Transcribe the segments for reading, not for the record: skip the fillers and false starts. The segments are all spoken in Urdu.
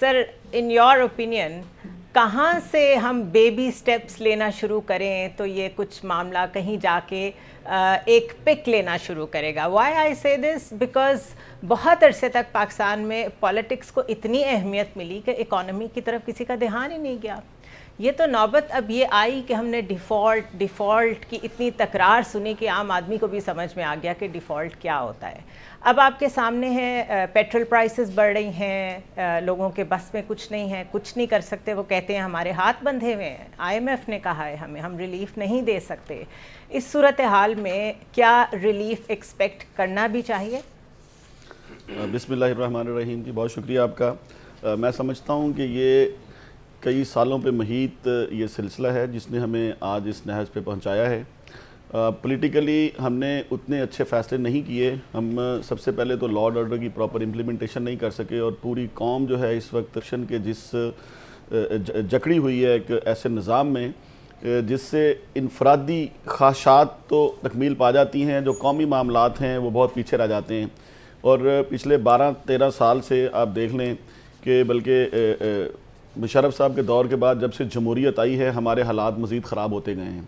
سر ان یور اوپینین کہاں سے ہم بیبی سٹیپس لینا شروع کریں تو یہ کچھ معاملہ کہیں جا کے ایک پک لینا شروع کرے گا؟ وائی آئی سے دس بیکاز بہت عرصے تک پاکستان میں پالیٹکس کو اتنی اہمیت ملی کہ اکانومی کی طرف کسی کا دھیان ہی نہیں گیا. یہ تو نوبت اب یہ آئی کہ ہم نے ڈیفالٹ کی اتنی تکرار سنی کہ عام آدمی کو بھی سمجھ میں آ گیا کہ ڈیفالٹ کیا ہوتا ہے. اب آپ کے سامنے ہے پیٹرول پرائسز بڑھ رہی ہیں, لوگوں کے بس میں کچھ نہیں ہے, کچھ نہیں کر سکتے. وہ کہتے ہیں ہمارے ہاتھ بندھے ہوئے ہیں, آئی ایم ایف نے کہا ہے ہم ریلیف نہیں دے سکتے. اس صورتحال میں کیا ریلیف ایکسپیکٹ کرنا بھی چاہیے؟ بسم اللہ الرحمن الرحیم جی, بہت شکریہ آپ کا. میں سمجھتا ہوں کہ یہ کئی سالوں پہ محیط یہ سلسلہ ہے جس نے ہمیں آج اس نہج پہ پہنچایا ہے. پولیٹیکلی ہم نے اتنے اچھے فیصلے نہیں کیے. ہم سب سے پہلے تو لا اینڈ آرڈر کی پراپر امپلیمنٹیشن نہیں کر سکے, اور پوری قوم جو ہے اس وقت ایکشن کے جس جکڑی ہوئی ہے ایک ایسے نظام میں جس سے انفرادی خواہشات تو تکمیل پا جاتی ہیں, جو قومی معاملات ہیں وہ بہت پیچھے رہ جاتے ہیں. اور پچھلے 12-13 سال سے آپ دیکھ لیں کہ بلکہ مشرف صاحب کے دور کے بعد جب سے جمہوریت آئی ہے ہمارے حالات مزید خراب ہوتے گئے ہیں.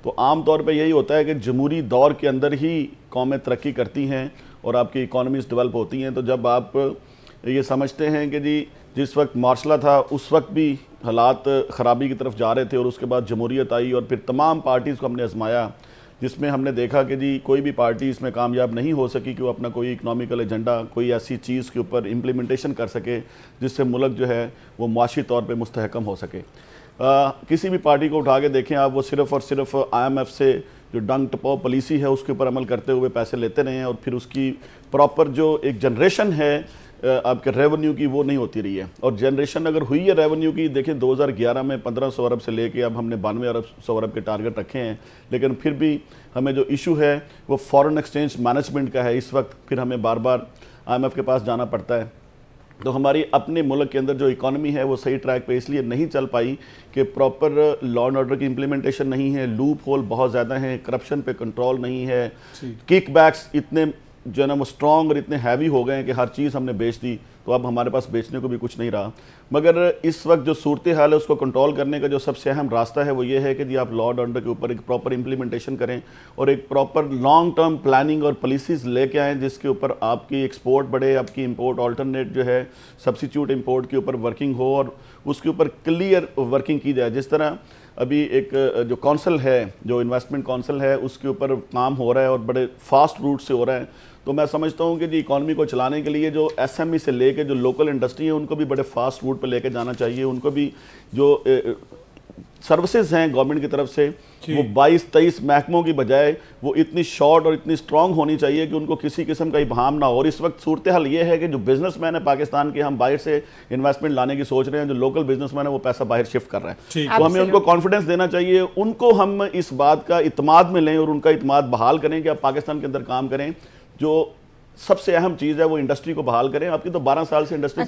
تو عام طور پہ یہی ہوتا ہے کہ جمہوری دور کے اندر ہی قومیں ترقی کرتی ہیں اور آپ کی اکانومیز ڈیولپ ہوتی ہیں. تو جب آپ یہ سمجھتے ہیں کہ جی جس وقت معاشلہ تھا اس وقت بھی حالات خرابی کی طرف جا رہے تھے, اور اس کے بعد جمہوریت آئی اور پھر تمام پارٹیز کو ہم نے آزمایا, جس میں ہم نے دیکھا کہ جی کوئی بھی پارٹی اس میں کامیاب نہیں ہو سکی کہ وہ اپنا کوئی اکنامیکل ایجنڈا کوئی ایسی چیز کے اوپر امپلیمنٹیشن کر سکے جس سے ملک جو ہے وہ معاشی طور پہ مستحکم ہو سکے. کسی بھی پارٹی کو اٹھا کے دیکھیں آپ, وہ صرف اور صرف آئی ایم ایف سے جو ڈنگ ٹپاؤ پالیسی ہے اس کے اوپر عمل کرتے ہوئے پیسے لیتے رہے ہیں, اور پھر اس کی پراپر جو ایک جنریشن ہے آپ کے ریونیو کی وہ نہیں ہوتی رہی ہے. اور جنریشن اگر ہوئی ہے ریونیو کی, دیکھیں 2011 میں 1500 ارب سے لے کے اب ہم نے 9200 ارب کے ٹارگٹ رکھے ہیں, لیکن پھر بھی ہمیں جو ایشو ہے وہ فارن ایکسچینج مینجمنٹ کا ہے. اس وقت پھر ہمیں بار بار آئی ایم ایف کے پاس جانا پڑتا ہے. تو ہماری اپنے ملک کے اندر جو اکانومی ہے وہ صحیح ٹریک پہ اس لیے نہیں چل پائی کہ پراپر لا اینڈ آرڈر کی امپلیمنٹیشن نہیں ہے, لوپ ہول بہت زیادہ ہیں, کرپشن پہ کنٹرول نہیں ہے, کک بیکس اتنے جو ہے نا وہ اسٹرانگ اور اتنے ہیوی ہو گئے ہیں کہ ہر چیز ہم نے بیچ دی, تو اب ہمارے پاس بیچنے کو بھی کچھ نہیں رہا. مگر اس وقت جو صورتحال ہے اس کو کنٹرول کرنے کا جو سب سے اہم راستہ ہے وہ یہ ہے کہ جی آپ لا اینڈ آرڈر کے اوپر ایک پراپر امپلیمنٹیشن کریں اور ایک پراپر لانگ ٹرم پلاننگ اور پالیسیز لے کے آئیں جس کے اوپر آپ کی ایکسپورٹ بڑھے, آپ کی امپورٹ آلٹرنیٹ جو ہے سبسٹیوٹ امپورٹ کے اوپر ورکنگ ہو, اور اس کے اوپر کلیئر ورکنگ کی جائے. جس طرح ابھی ایک جو کونسل ہے, جو انویسٹمنٹ کونسل ہے, اس کے اوپر کام ہو رہا ہے اور بڑے فاسٹ روٹ سے ہو رہا ہے. تو میں سمجھتا ہوں کہ جی اکانومی کو چلانے کے لیے جو ایس ایم ای سے لے کے جو لوکل انڈسٹری ہیں ان کو بھی بڑے فاسٹ روٹ پہ لے کے جانا چاہیے. ان کو بھی جو سروسز ہیں گورنمنٹ کی طرف سے وہ 22-23 محکموں کی بجائے وہ اتنی شارٹ اور اتنی سٹرونگ ہونی چاہیے کہ ان کو کسی قسم کا ابہام نہ ہو. اور اس وقت صورتحال یہ ہے کہ جو بزنس مین ہے پاکستان کے, ہم باہر سے انویسٹمنٹ لانے کی سوچ رہے ہیں, جو لوکل بزنس مین ہے وہ پیسہ باہر شفٹ کر رہے ہیں. تو ہمیں ان کو کانفیڈنس دینا چاہیے, ان کو ہم اس بات کا اعتماد میں لیں اور ان کا اعتماد بحال کریں کہ آپ پاکستان کے اندر کام کریں. جو سب سے اہم چیز ہے وہ انڈسٹری کو بحال کریں. آپ کی تو 12 سال سے انڈسٹری